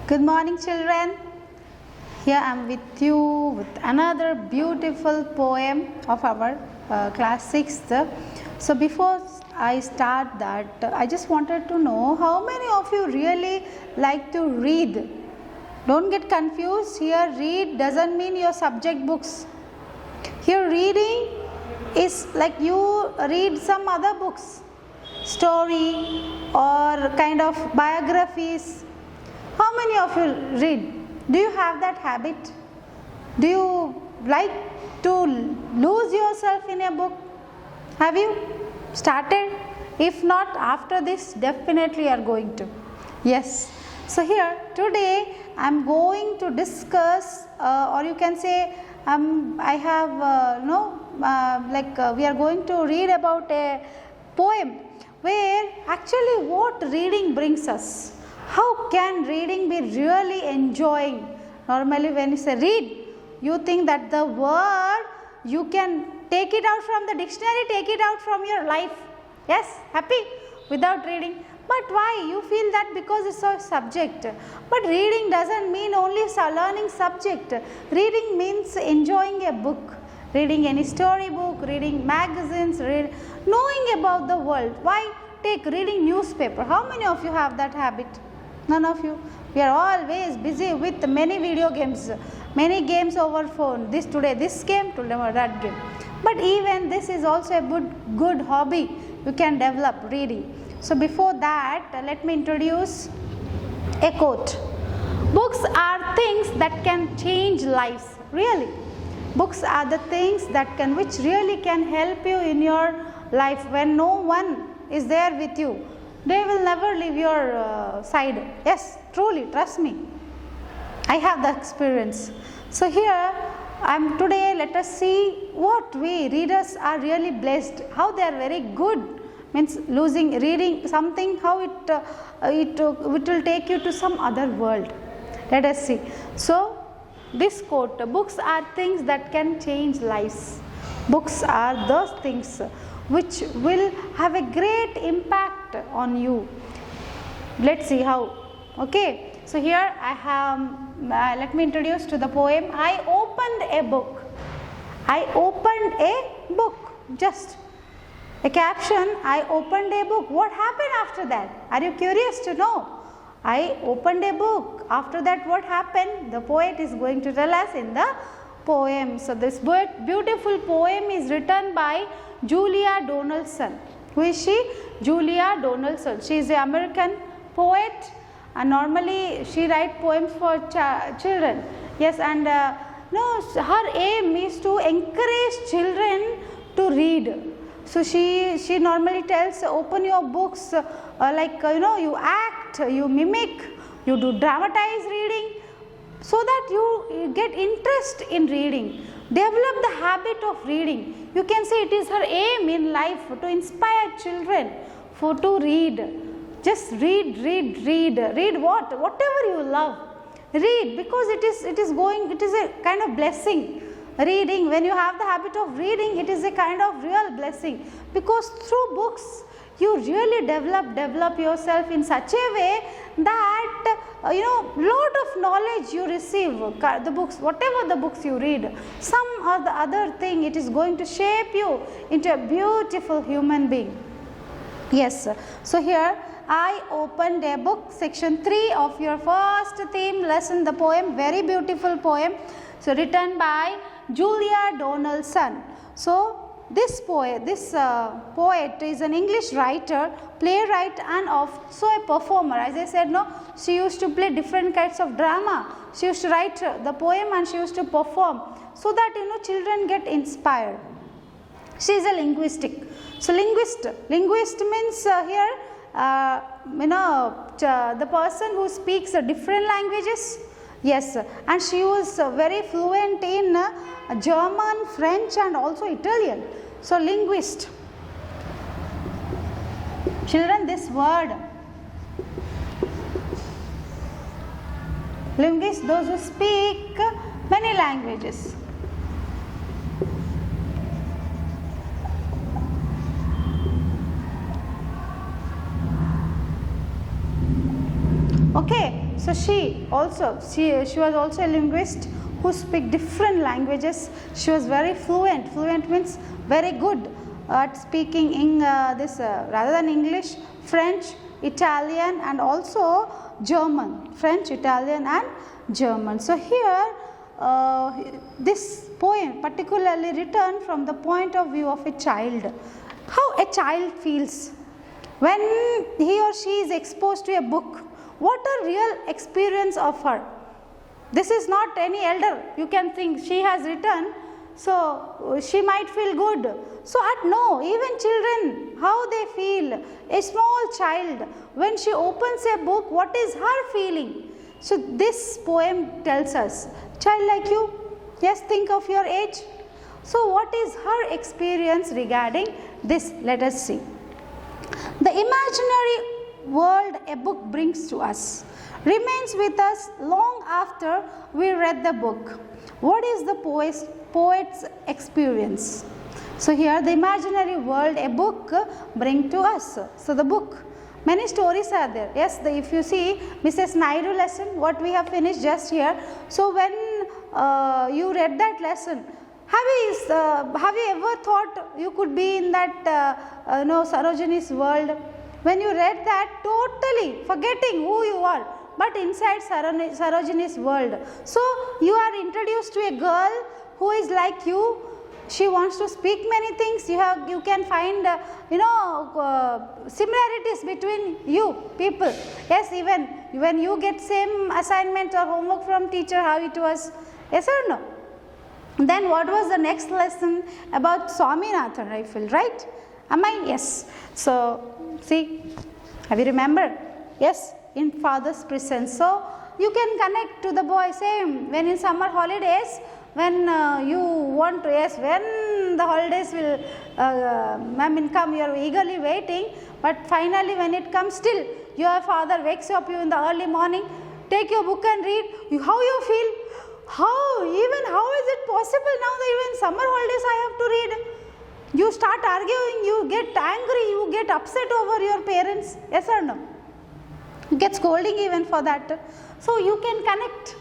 Good morning, children. Here I am with you with another beautiful poem of our class 6th. So before I start that, I just wanted to know how many of you really like to read. Don't get confused. Here read doesn't mean your subject books. Here reading is like you read some other books, story or kind of biographies. How many of you read? Do you have that habit? Do you like to lose yourself in a book? Have you started? If not, after this definitely you are going to. Yes. So here today I am going to discuss or you can say I have we are going to read about a poem where actually what reading brings us. How can reading be really enjoying? Normally when you say read, you think that the word you can take it out from the dictionary, take it out from your life. Yes, happy without reading. But why? You feel that because it's a subject. But reading doesn't mean only learning subject. Reading means enjoying a book. Reading any story book, reading magazines, knowing about the world. Why? Take reading newspaper. How many of you have that habit? None of you. We are always busy with many video games, many games over phone. Today this game, tomorrow that game. But even this is also a good hobby you can develop, reading. So before that, let me introduce a quote. Books are things that can change lives. Really, books are the things which really can help you in your life when no one is there with you. They will never leave your side. Yes, truly, trust me. I have the experience. So here, today let us see what we readers are really blessed. How they are very good. Means reading something, how it will take you to some other world. Let us see. So this quote, books are things that can change lives. Books are those things which will have a great impact on you. Let's see how. Okay, so here I have, let me introduce to the poem. I opened a book. I opened a book. Just a caption, I opened a book. What happened after that? Are you curious to know? I opened a book. After that, what happened? The poet is going to tell us in the poem. So this beautiful poem is written by Julia Donaldson. Who is she? Julia Donaldson. She is an American poet and normally she writes poems for children. Yes, and her aim is to encourage children to read. So she normally tells, open your books you act, you mimic, you do dramatized reading so that you get interest in reading. Develop the habit of reading. You can say it is her aim in life to inspire children to read. Just read. Read what? Whatever you love. Read because it is a kind of blessing. Reading, when you have the habit of reading, it is a kind of real blessing because through books you really develop yourself in such a way that lot of knowledge you receive. The books, whatever the books you read, some or the other thing, it is going to shape you into a beautiful human being. Yes, so here I opened a book, section 3 of your first theme lesson, the poem, very beautiful poem. So written by Julia Donaldson. So this poet is an English writer, playwright and also a performer. As I said, she used to play different kinds of drama. She used to write the poem and she used to perform so that children get inspired. She is a linguistic. So linguist means here the person who speaks different languages. Yes, and she was very fluent in German, French and also Italian. So linguist. Children, this word, linguist, those who speak many languages. Okay, So she was also a linguist who speak different languages. She was very fluent. Fluent means very good at speaking in rather than English, French, Italian and also German. French, Italian and German. So here this poem particularly written from the point of view of a child. How a child feels when he or she is exposed to a book. What a real experience of her. This is not any elder. You can think she has written, so she might feel good. So no, even children, how they feel. A small child, when she opens a book, what is her feeling? So this poem tells us, child like you, yes, think of your age. So what is her experience regarding this? Let us see. The imaginary world a book brings to us remains with us long after we read the book. What is the poet's experience? So here the imaginary world a book brings to us. So the book, many stories are there. Yes, if you see Mrs. Naidu lesson, what we have finished just here. So when you read that lesson, have you ever thought you could be in that Sarojini's world? When you read that, totally forgetting who you are, but inside Sarojini's world. So you are introduced to a girl who is like you. She wants to speak many things. You can find similarities between you people. Yes, even when you get same assignment or homework from teacher, how it was. Yes or no? Then what was the next lesson about Swaminathan, I feel, right? Am I? Yes. So see, have you remembered? Yes, in father's presence. So you can connect to the boy. Same when in summer holidays, when you want to, yes, when the holidays will come, you are eagerly waiting, but finally when it comes, still your father wakes up you in the early morning, take your book and read. How you feel? How is it possible now that even summer holidays I have to read? You start arguing, you get angry, you get upset over your parents. Yes or no? You get scolding even for that. So you can connect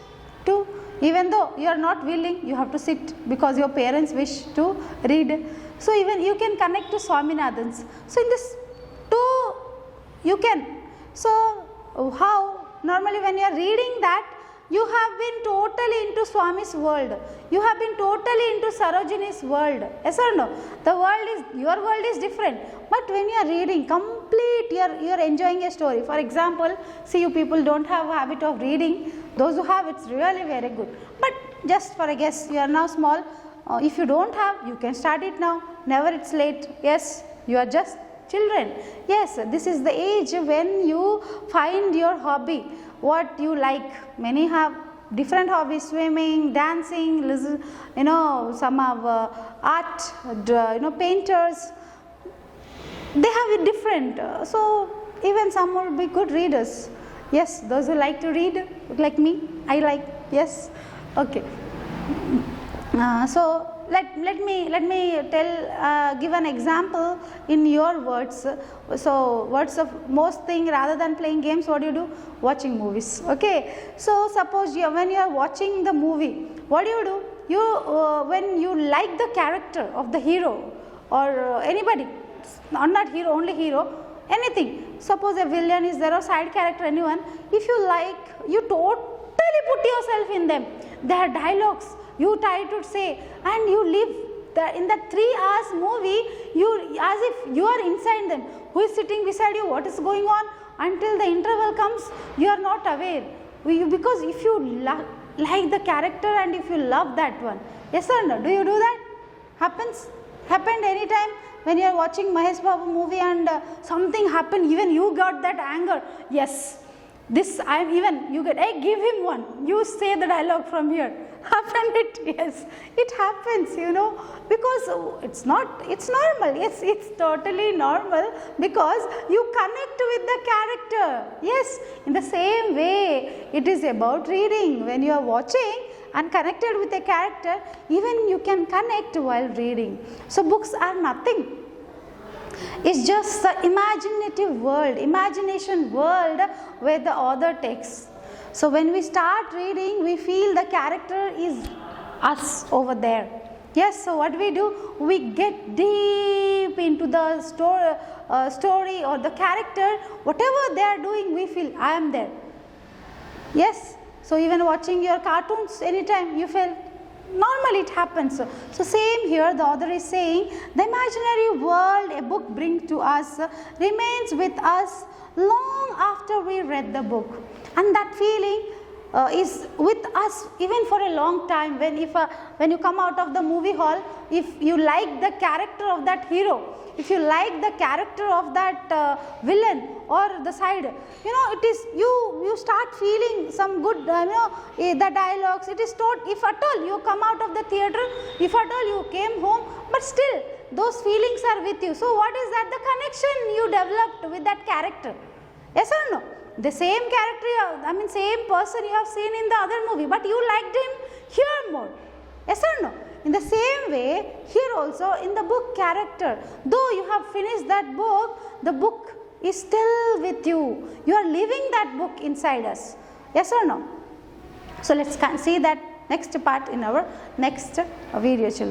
to, even though you are not willing, you have to sit because your parents wish to read. So even you can connect to Swaminathan's. So in this two you can. So how normally when you are reading that, you have been totally into Swami's world. You have been totally into Sarojini's world. Yes or no? Your world is different. But when you are reading, complete, you are enjoying a story. For example, see, you people don't have a habit of reading. Those who have, it's really very good. But just for a guess, you are now small. If you don't have, you can start it now. Never it's late. Yes, you are just children. Yes, this is the age when you find your hobby, what you like. Many have different hobbies, swimming, dancing, some have art, painters. They have it different. So even some will be good readers. Yes, those who like to read, like me, I like, yes, okay. So let me give an example in your words. So words of most thing, rather than playing games, what do you do? Watching movies. Okay. So suppose when you are watching the movie, what do? When you like the character of the hero or anybody, not hero, only hero, anything. Suppose a villain is there or side character, anyone. If you like, you totally put yourself in them. Their dialogues, you try to say, and you live in that 3 hours movie, as if you are inside them. Who is sitting beside you? What is going on? Until the interval comes, you are not aware. Because if you like the character and if you love that one, yes or no? Do you do that? Happened anytime when you are watching Mahesh Babu movie and something happened, even you got that anger. Yes. You get, hey, give him one. You say the dialogue from here. Happened it? Yes, it happens, because it's normal. Yes, it's totally normal because you connect with the character. Yes, in the same way, it is about reading. When you are watching and connected with a character, even you can connect while reading. So books are nothing. It's just the imagination world where the author takes. So when we start reading, we feel the character is us over there. Yes, so what we do, we get deep into the story or the character, whatever they are doing, we feel I am there. Yes, so even watching your cartoons anytime you feel, normally it happens. So same here, the author is saying the imaginary world a book brings to us remains with us long after we read the book, and that feeling is with us even for a long time. When you come out of the movie hall, if you like the character of that hero, if you like the character of that villain or the side, it is you start feeling some good, the dialogues, it is taught. If at all you come out of the theater, if at all you came home, but still those feelings are with you. So what is that? The connection you developed with that character. Yes or no? The same character, same person you have seen in the other movie, but you liked him here more. Yes or no? In the same way, here also in the book character, though you have finished that book, the book is still with you. You are living that book inside us. Yes or no? So let's see that next part in our next video, children.